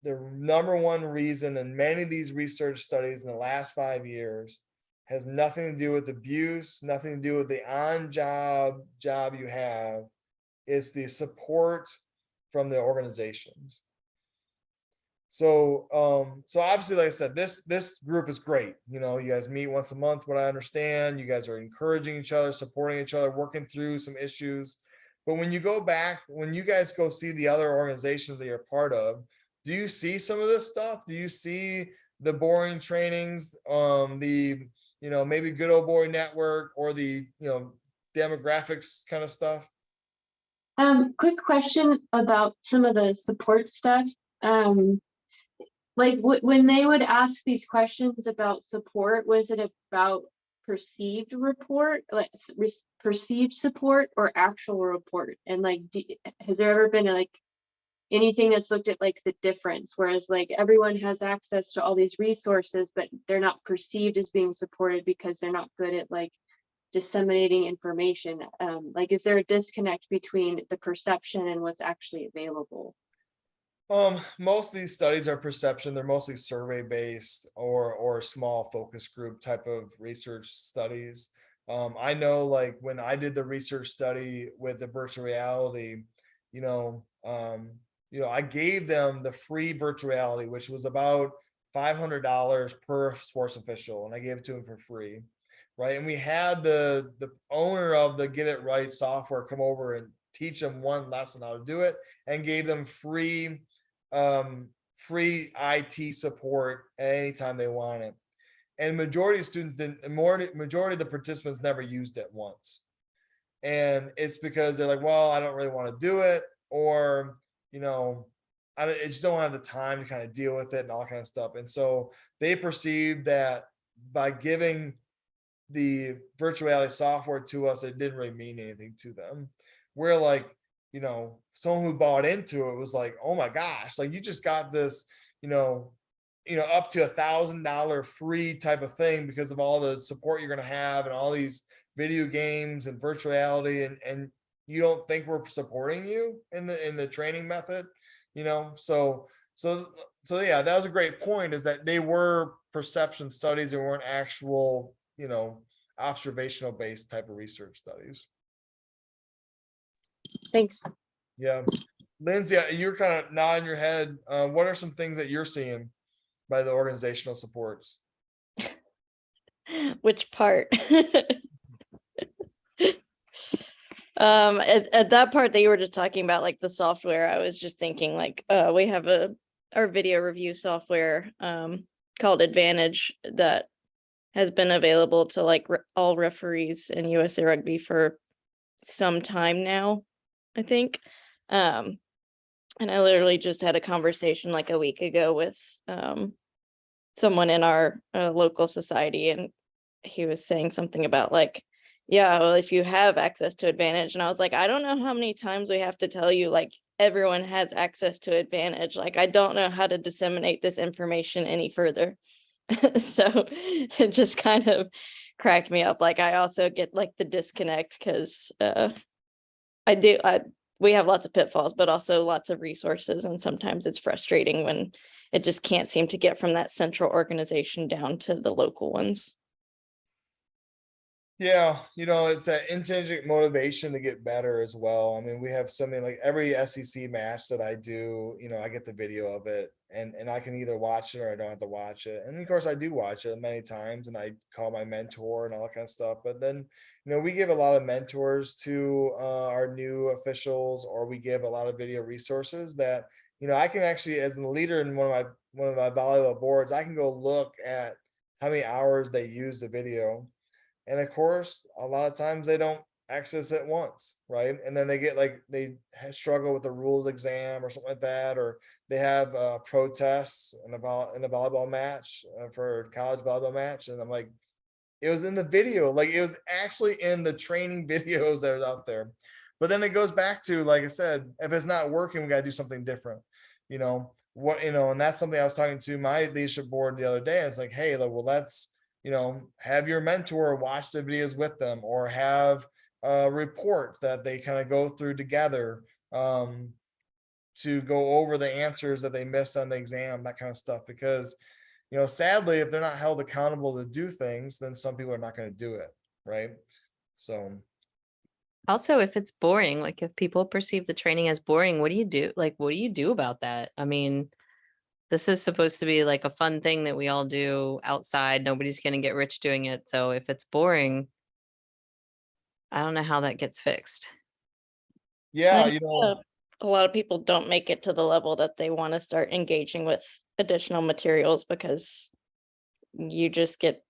the number one reason in many of these research studies in the last 5 years has nothing to do with abuse, nothing to do with the on-job job you have. It's the support from the organizations. So obviously, like I said, this group is great. You guys meet once a month, what I understand. You guys are encouraging each other, supporting each other, working through some issues. But when you go back, when you guys go see the other organizations that you're part of, do you see some of this stuff? Do you see the boring trainings, the maybe good old boy network, or the demographics kind of stuff? Quick question about some of the support stuff. Like when they would ask these questions about support, was it about perceived report, like perceived support, or actual report? And like, has there ever been like anything that's looked at like the difference, whereas like everyone has access to all these resources, but they're not perceived as being supported because they're not good at like disseminating information? Like, is there a disconnect between the perception and what's actually available? Most of these studies are perception. They're mostly survey based or small focus group type of research studies. I know, like, when I did the research study with the virtual reality, I gave them the free virtual reality, which was about $500 per sports official, and I gave it to them for free. Right. And we had the owner of the Get It Right software come over and teach them one lesson how to do it, and gave them free IT support at any time they wanted. and majority of students didn't, majority of the participants never used it once. And it's because they're like, well, I don't really want to do it, or, I just don't have the time to kind of deal with it and all kind of stuff. And so they perceived that by giving the virtual reality software to us, it didn't really mean anything to them. We're like, someone who bought into it was like, oh my gosh, like you just got this, up to $1,000 free type of thing because of all the support you're going to have and all these video games and virtual reality, and you don't think we're supporting you in the training method, so yeah, that was a great point, is that they were perception studies and weren't actual, observational based type of research studies. Thanks. Yeah. Lindsay, you're kind of nodding your head. What are some things that you're seeing by the organizational supports? Which part? At that part that you were just talking about, like the software, I was just thinking like, we have our video review software called Advantage that has been available to like all referees in USA Rugby for some time now, I think. And I literally just had a conversation like a week ago with someone in our local society, and he was saying something about like, yeah, well, if you have access to Advantage, and I was like, I don't know how many times we have to tell you, like, everyone has access to Advantage. Like, I don't know how to disseminate this information any further. So it just kind of cracked me up. Like, I also get like the disconnect because we have lots of pitfalls, but also lots of resources. And sometimes it's frustrating when it just can't seem to get from that central organization down to the local ones. Yeah, it's that intrinsic motivation to get better as well. I mean, we have so many, like every SEC match that I do, I get the video of it, and I can either watch it or I don't have to watch it. And of course I do watch it many times, and I call my mentor and all that kind of stuff. But then, we give a lot of mentors to our new officials, or we give a lot of video resources that, I can actually, as a leader in one of my volleyball boards, I can go look at how many hours they use the video. And of course, a lot of times they don't access it once, right? And then they get like, they struggle with the rules exam or something like that, or they have protests in a volleyball match for a college volleyball match. And I'm like, it was in the video, like it was actually in the training videos that are out there. But then it goes back to, like I said, if it's not working, we got to do something different, and that's something I was talking to my leadership board the other day. And it's like, hey, well, let's, have your mentor watch the videos with them, or have a report that they kind of go through together to go over the answers that they missed on the exam, that kind of stuff. Because, sadly, if they're not held accountable to do things, then some people are not going to do it. Right. So. Also, if it's boring, like if people perceive the training as boring, what do you do? Like, what do you do about that? I mean, this is supposed to be like a fun thing that we all do outside. Nobody's going to get rich doing it. So if it's boring, I don't know how that gets fixed. Yeah, a lot of people don't make it to the level that they want to start engaging with additional materials, because you just get,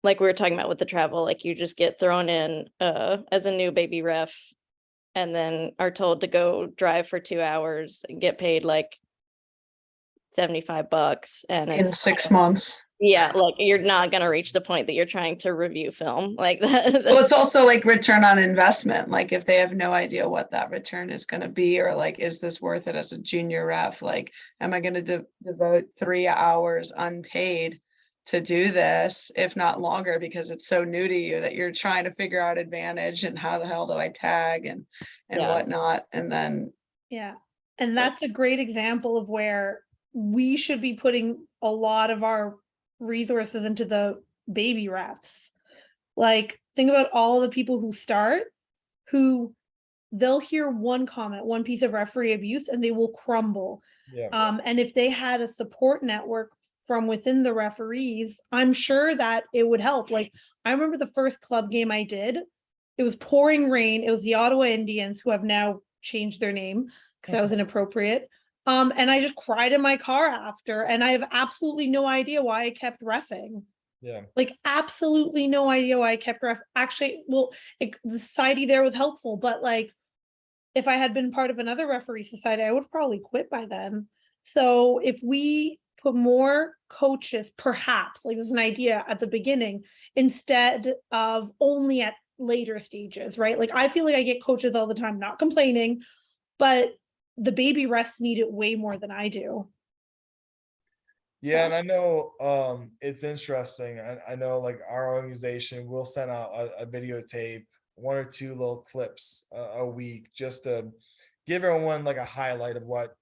like we were talking about with the travel, like you just get thrown in as a new baby ref, and then are told to go drive for 2 hours and get paid like $75, and in 6 months. Yeah, like you're not going to reach the point that you're trying to review film like that. Well, it's also like return on investment. Like if they have no idea what that return is going to be, or like, is this worth it as a junior ref? Like, am I going to devote 3 hours unpaid to do this, if not longer, because it's so new to you that you're trying to figure out Advantage and how the hell do I tag and whatnot. And then. Yeah. And that's a great example of where we should be putting a lot of our resources into the baby refs. Like, think about all the people who start, who they'll hear one comment, one piece of referee abuse, and they will crumble. Yeah. And if they had a support network from within the referees, I'm sure that it would help. Like, I remember the first club game I did, it was pouring rain. It was the Ottawa Indians, who have now changed their name because I was inappropriate. And I just cried in my car after, and I have absolutely no idea why I kept reffing. Yeah. Like absolutely no idea why I kept ref. Actually, well, the society there was helpful, but like if I had been part of another referee society, I would have probably quit by then. So if we put more coaches, perhaps, like there's an idea at the beginning, instead of only at later stages, right? Like I feel like I get coaches all the time, not complaining, but the baby refs need it way more than I do. Yeah, and I know it's interesting. I know like our organization will send out a videotape, one or two little clips a week, just to give everyone like a highlight of what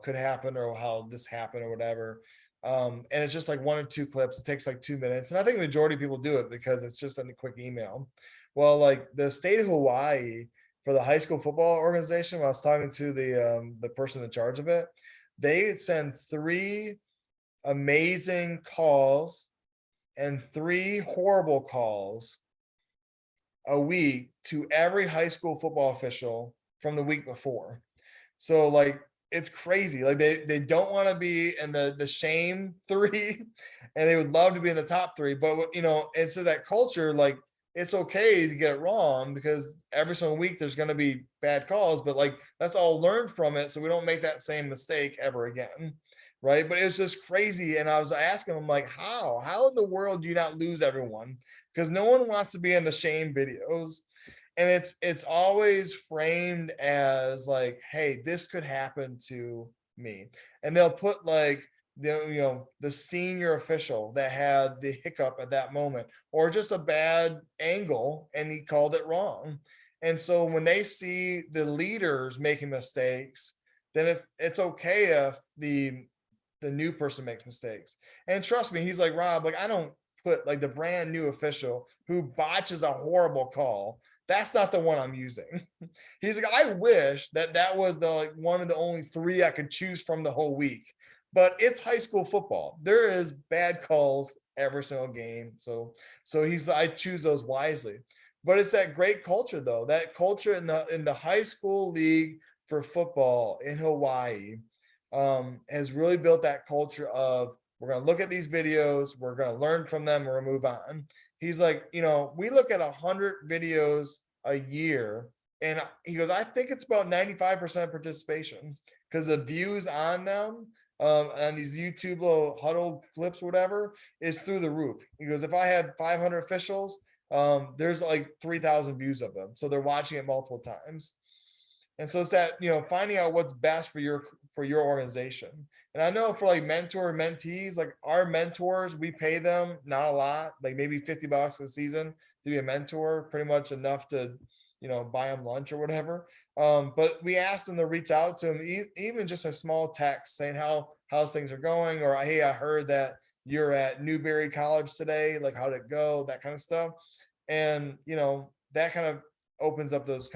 could happen or how this happened or whatever. And it's just like one or two clips. It takes like 2 minutes, and I think the majority of people do it because it's just a quick email. Well, like the state of Hawaii for the high school football organization, when I was talking to the person in charge of it, they send 3 amazing calls and 3 horrible calls a week to every high school football official from the week before. So like it's crazy. Like they don't want to be in the shame 3 and they would love to be in the top 3, but and so that culture, like it's okay to get it wrong because every single week there's going to be bad calls, but like let's all learn from it so we don't make that same mistake ever again. Right. But it's just crazy. And I was asking him, like, how in the world do you not lose everyone? Because no one wants to be in the shame videos. And it's always framed as like, hey, this could happen to me. And they'll put like the senior official that had the hiccup at that moment, or just a bad angle, and he called it wrong. And so when they see the leaders making mistakes, then it's okay if the new person makes mistakes. And trust me, he's like, Rob, like I don't put like the brand new official who botches a horrible call. That's not the one I'm using. He's like, I wish that was the like one of the only 3 I could choose from the whole week. But it's high school football. There is bad calls every single game. So I choose those wisely. But it's that great culture though. That culture in the high school league for football in Hawaii has really built that culture of we're going to look at these videos, we're going to learn from them, we're going to move on. He's like, we look at 100 videos a year, and he goes, I think it's about 95% participation because the views on them, on these YouTube little huddle clips, whatever, is through the roof. He goes, if I had 500 officials, there's like 3,000 views of them, so they're watching it multiple times. And so it's that finding out what's best for your organization. And I know for like mentor mentees, like our mentors, we pay them not a lot, like maybe $50 a season to be a mentor, pretty much enough to buy them lunch or whatever. But we asked them to reach out to them, even just a small text saying how's things are going, or hey, I heard that you're at Newberry College today, like how'd it go, that kind of stuff. And that kind of opens up those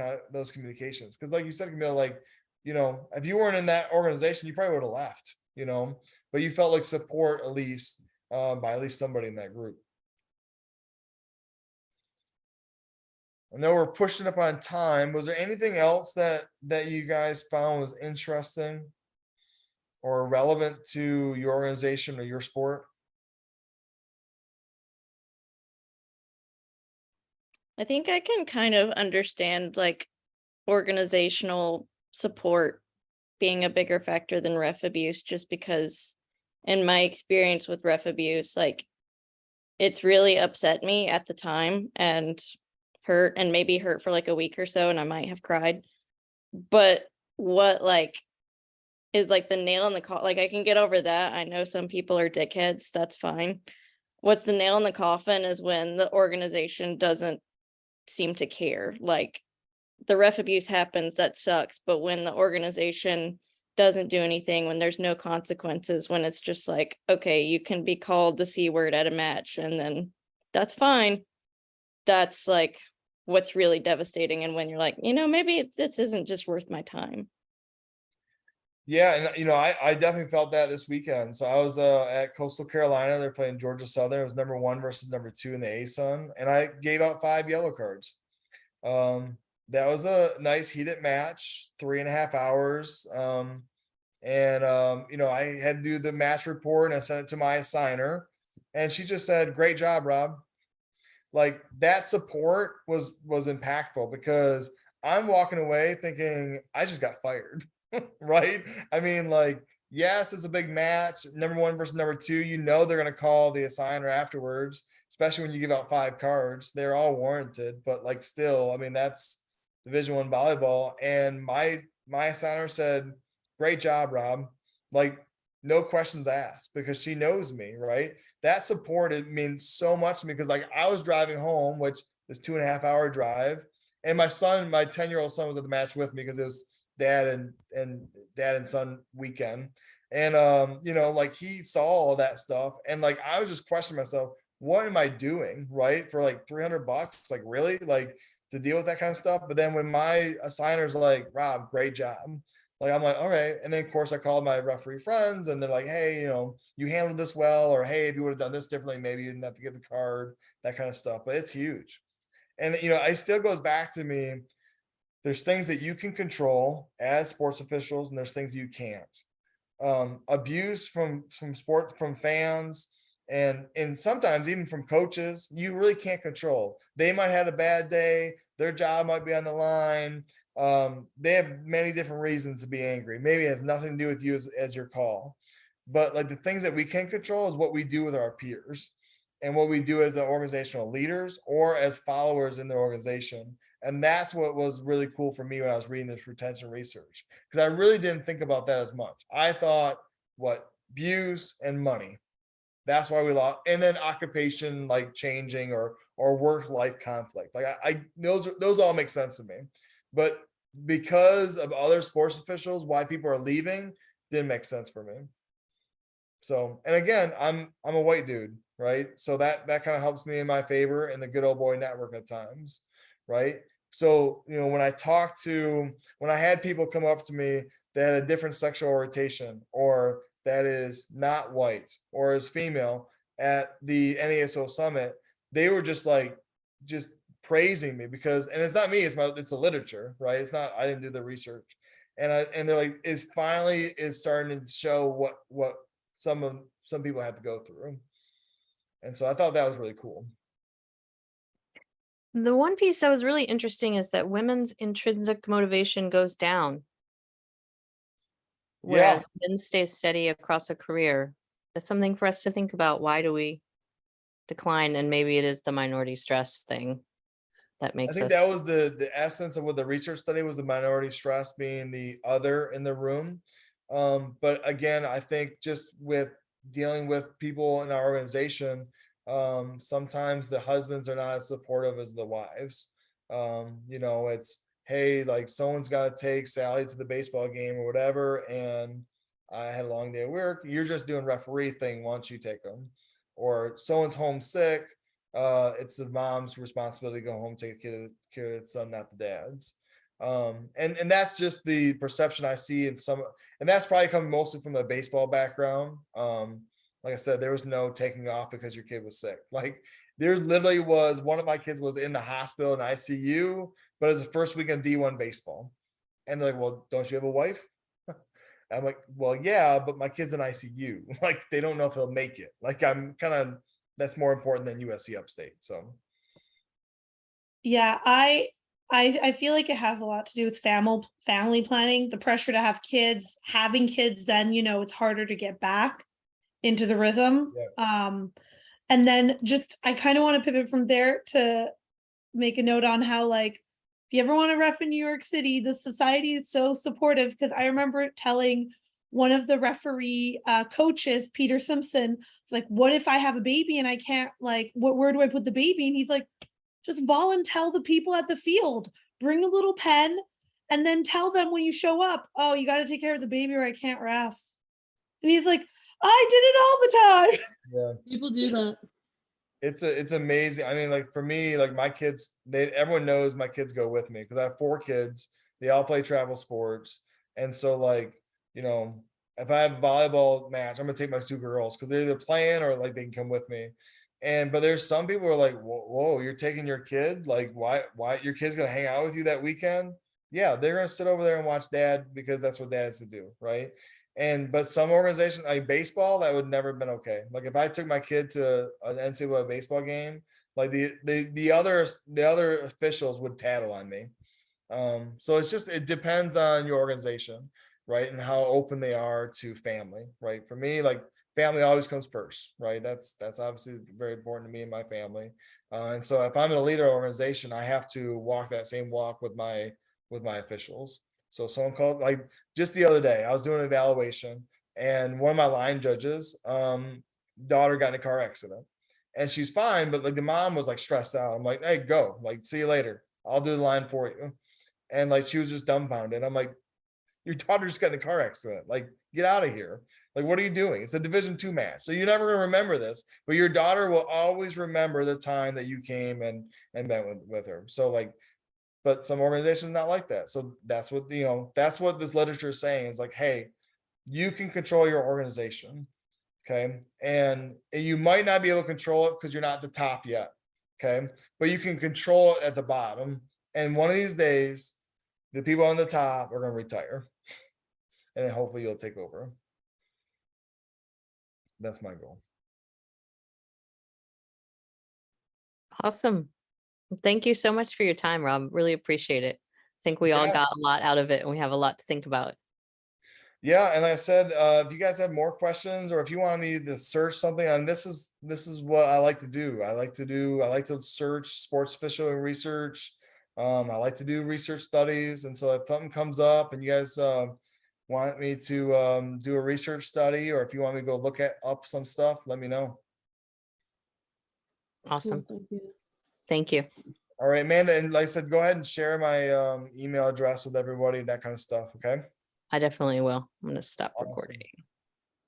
communications, because like you said, Camille, like if you weren't in that organization, you probably would have left, but you felt like support at least by at least somebody in that group. I know we're pushing up on time. Was there anything else that you guys found was interesting or relevant to your organization or your sport? I think I can kind of understand like organizational support being a bigger factor than ref abuse, just because in my experience with ref abuse, like it's really upset me at the time and hurt, and maybe hurt for like a week or so, and I might have cried. But what like is like the nail in the coffin, like I can get over that. I know some people are dickheads, that's fine. What's the nail in the coffin is when the organization doesn't seem to care. Like the ref abuse happens, that sucks, but when the organization doesn't do anything, when there's no consequences, when it's just like, okay, you can be called the C word at a match and then that's fine, that's like what's really devastating. And when you're like, maybe this isn't just worth my time. Yeah, and I definitely felt that this weekend. So I was at Coastal Carolina. They're playing Georgia Southern. It was number 1 versus number 2 in the ASUN, and I gave out 5 yellow cards. That was a nice heated match, 3.5 hours. I had to do the match report and I sent it to my assigner. And she just said, great job, Rob. Like that support was impactful, because I'm walking away thinking I just got fired. Right? I mean, like, yes, it's a big match, number one versus number two. You know they're gonna call the assigner afterwards, especially when you give out 5 cards. They're all warranted, but like still, I mean, that's Division One volleyball. And my assigner said, great job, Rob. Like, no questions asked, because she knows me, right? That support, it means so much to me, because like I was driving home, which is 2.5 hour drive, and my son, my 10-year-old son, was at the match with me, because it was dad and son weekend. And you know, like he saw all that stuff, and like I was just questioning myself, what am I doing, right? For like $300, like really, like to deal with that kind of stuff. But then when my assigner's like, Rob, great job. Like I'm like, all right. And then of course I called my referee friends, and they're like, hey, you know, you handled this well, or hey, if you would have done this differently, maybe you didn't have to get the card, that kind of stuff. But it's huge. And you know, it still goes back to me. There's things that you can control as sports officials, and there's things you can't. Abuse from fans, and sometimes even from coaches, you really can't control. They might have a bad day, their job might be on the line. They have many different reasons to be angry. Maybe it has nothing to do with you as your call. But like the things that we can control is what we do with our peers, and what we do as organizational leaders or as followers in the organization. And that's what was really cool for me when I was reading this retention research, because I really didn't think about that as much. I thought, what, abuse and money. That's why we lost. And then occupation, like changing, or work life conflict. Like I those all make sense to me. But because of other sports officials, why people are leaving didn't make sense for me. So, and again, I'm a white dude, right? So that kind of helps me in my favor in the good old boy network at times, right? So, you know, when I had people come up to me that had a different sexual orientation, or that is not white, or is female, at the NASO summit, they were just praising me, because, and it's not me, it's the literature, right? It's not, I didn't do the research. And they're like, is starting to show what some people have to go through. And so I thought that was really cool. The one piece that was really interesting is that women's intrinsic motivation goes down, whereas men stay steady across a career. That's something for us to think about. Why do we decline? And maybe it is the minority stress thing that I makes think us. that was the essence of what the research study was, the minority stress being the other in the room. But again, I think just with dealing with people in our organization, sometimes the husbands are not as supportive as the wives. You know, it's, hey, like someone's got to take Sally to the baseball game or whatever, and I had a long day at work. You're just doing referee thing. Why don't you take them? Or someone's homesick. It's the mom's responsibility to go home, take care of the son, not the dad's. And that's just the perception I see in some, and that's probably coming mostly from the baseball background. Like I said, there was no taking off because your kid was sick. Like there literally was, one of my kids was in the hospital in ICU, but it's the first week of D1 baseball. And they're like, well, don't you have a wife? I'm like, well, yeah, but my kid's in ICU. Like they don't know if he'll make it. Like I'm kind of, that's more important than USC Upstate. So Yeah, I feel like it has a lot to do with family planning, the pressure to have kids, having kids, then it's harder to get back into the rhythm. And then just I kind of want to pivot from there to make a note on how, like, if you ever want to ref in New York City, the society is so supportive, because I remember telling one of the referee coaches, Peter Simpson, it's like, what if I have a baby and I can't, like, where do I put the baby? And he's like, just volunteer the people at the field, bring a little pen, and then tell them when you show up, oh, you got to take care of the baby or I can't ref. And he's like, I did it all the time. yeah, People do that. it's amazing. I mean, like for me, like my kids, everyone knows my kids go with me, because I have 4 kids. They all play travel sports, and so like, you know, if I have a volleyball match, I'm gonna take my 2 girls, because they're either playing or like they can come with me. But there's some people who are like, whoa, you're taking your kid? Like, why your kid's gonna hang out with you that weekend? Yeah, they're gonna sit over there and watch dad, because that's what dads to do, right? But some organizations, like baseball, that would never have been okay. Like if I took my kid to an NCAA baseball game, like the other officials would tattle on me. So it depends on your organization, right? And how open they are to family, right? For me, like family always comes first, right? That's obviously very important to me and my family. And so if I'm in a leader organization, I have to walk that same walk with my officials. So someone called, like just the other day, I was doing an evaluation, and one of my line judges, daughter got in a car accident, and she's fine, but like the mom was like stressed out. I'm like, hey, go, like see you later. I'll do the line for you. And like she was just dumbfounded. I'm like, your daughter just got in a car accident. Like, get out of here. Like, what are you doing? It's a Division II match. So you're never gonna remember this, but your daughter will always remember the time that you came and met with her. So like, but some organizations not like that. So that's what that's what this literature is saying, is like, hey, you can control your organization. Okay. And you might not be able to control it because you're not at the top yet. Okay. But you can control it at the bottom. And one of these days, the people on the top are going to retire. And then hopefully you'll take over. That's my goal. Awesome. Thank you so much for your time, Rob. Really appreciate it. I think we all Yeah. got a lot out of it, and we have a lot to think about. Yeah, and like I said, if you guys have more questions, or if you want me to search something, and this is what I like to do. I like to search sports official and research. I like to do research studies, and so if something comes up and you guys want me to do a research study, or if you want me to go look up some stuff, let me know. Awesome. Thank you. Thank you. All right, Amanda, and like I said, go ahead and share my email address with everybody, that kind of stuff. Okay. I definitely will. I'm going to stop Awesome. recording.